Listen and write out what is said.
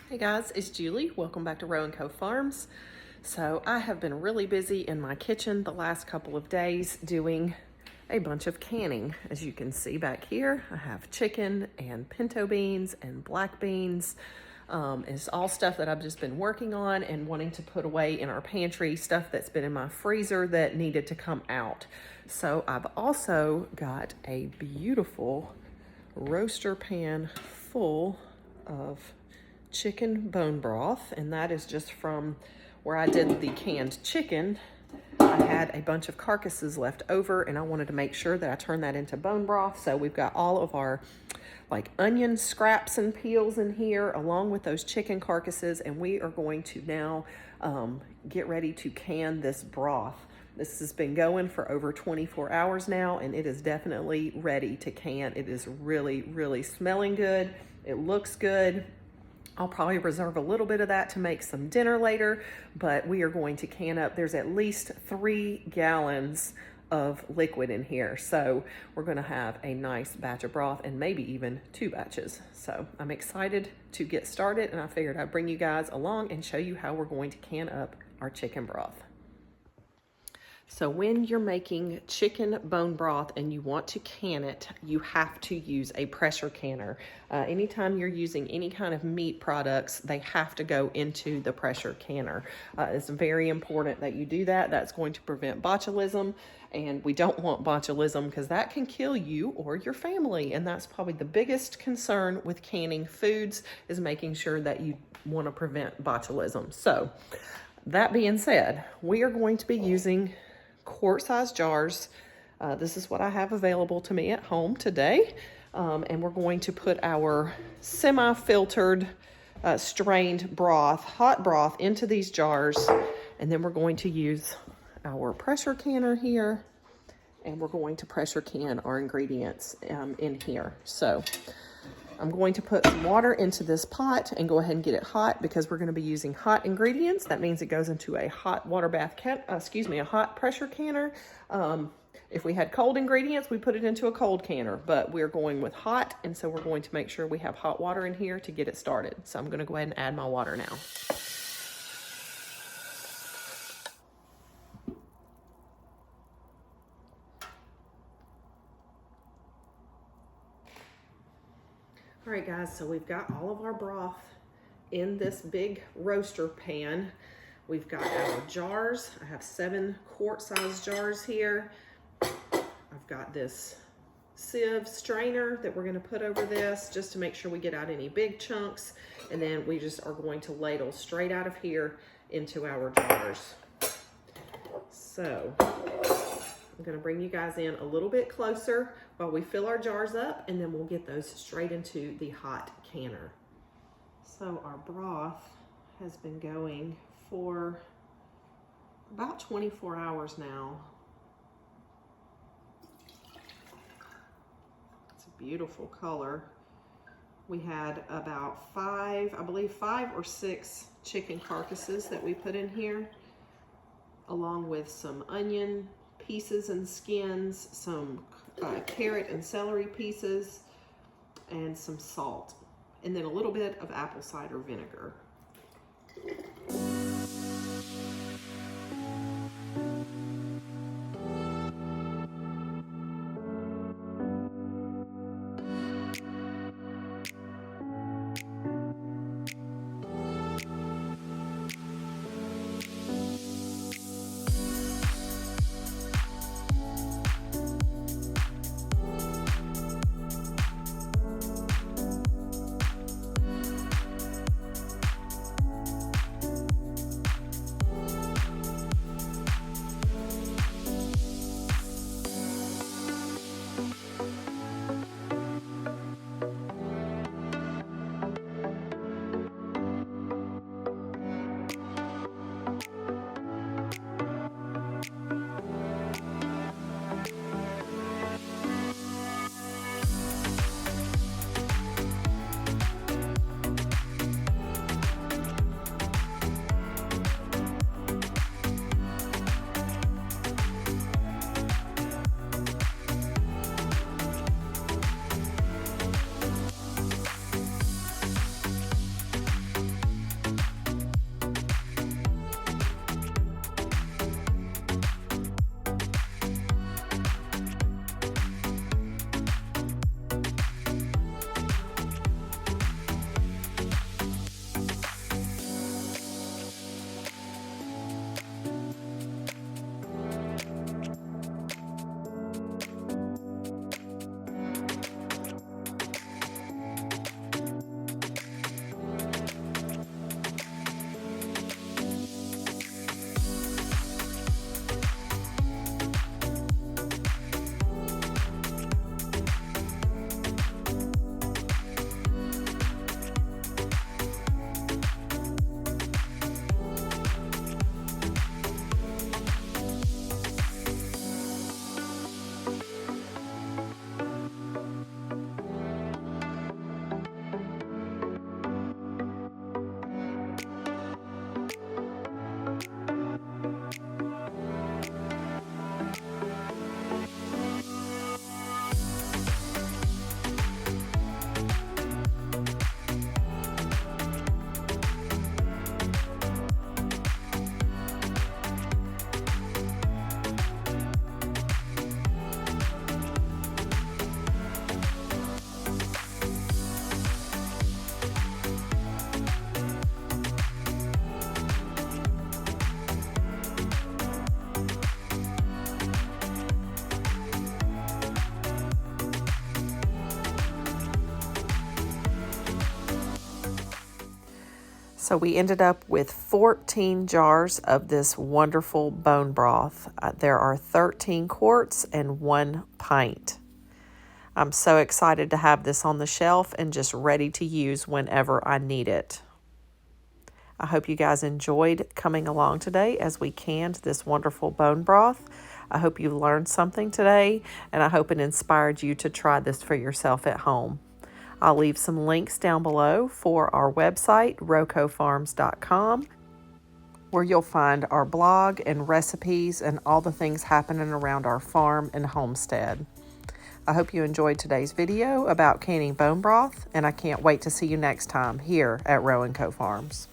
Hey guys, it's Julie. Welcome back to Row & Co Farms. So I have been really busy in my kitchen the last couple of days doing a bunch of canning. As you can see back here, I have chicken and pinto beans and black beans. It's all stuff that I've just been working on and wanting to put away in our pantry, stuff that's been in my freezer that needed to come out. So I've also got a beautiful roaster pan full of chicken bone broth, and that is just from where I did the canned chicken. I had a bunch of carcasses left over and I wanted to make sure that I turned that into bone broth. So we've got all of our like onion scraps and peels in here along with those chicken carcasses, and we are going to now get ready to can this broth. This has been going for over 24 hours now and it is definitely ready to can. It is really smelling good. It looks good. I'll probably reserve a little bit of that to make some dinner later, but we are going to can up. There's at least 3 gallons of liquid in here. So we're gonna have a nice batch of broth and maybe even 2 batches. So I'm excited to get started, and I figured I'd bring you guys along and show you how we're going to can up our chicken broth. So when you're making chicken bone broth and you want to can it, you have to use a pressure canner. Anytime you're using any kind of meat products, they have to go into the pressure canner. It's very important that you do that. That's going to prevent botulism, and we don't want botulism because that can kill you or your family. And that's probably the biggest concern with canning foods, is making sure that you want to prevent botulism. So that being said, we are going to be using quart-sized jars. This is what I have available to me at home today. And we're going to put our semi-filtered, strained broth, hot broth, into these jars. And then we're going to use our pressure canner here, and we're going to pressure can our ingredients in here. So I'm going to put some water into this pot and go ahead and get it hot because we're going to be using hot ingredients. That means it goes into a hot water bath a hot pressure canner. If we had cold ingredients, we put it into a cold canner, but we're going with hot, and so we're going to make sure we have hot water in here to get it started. So I'm going to go ahead and add my water now. All right, guys, so we've got all of our broth in this big roaster pan. We've got our jars. I have 7 quart-sized jars here. I've got this sieve strainer that we're gonna put over this just to make sure we get out any big chunks. And then we just are going to ladle straight out of here into our jars. So I'm gonna bring you guys in a little bit closer while we fill our jars up, and then we'll get those straight into the hot canner. So our broth has been going for about 24 hours now. It's a beautiful color. We had about 5 or 6 chicken carcasses that we put in here, along with some onion pieces and skins, some carrot and celery pieces, and some salt, and then a little bit of apple cider vinegar. So we ended up with 14 jars of this wonderful bone broth. There are 13 quarts and 1 pint. I'm so excited to have this on the shelf and just ready to use whenever I need it. I hope you guys enjoyed coming along today as we canned this wonderful bone broth. I hope you learned something today, and I hope it inspired you to try this for yourself at home. I'll leave some links down below for our website, rocofarms.com, where you'll find our blog and recipes and all the things happening around our farm and homestead. I hope you enjoyed today's video about canning bone broth, and I can't wait to see you next time here at Row & Co Farms.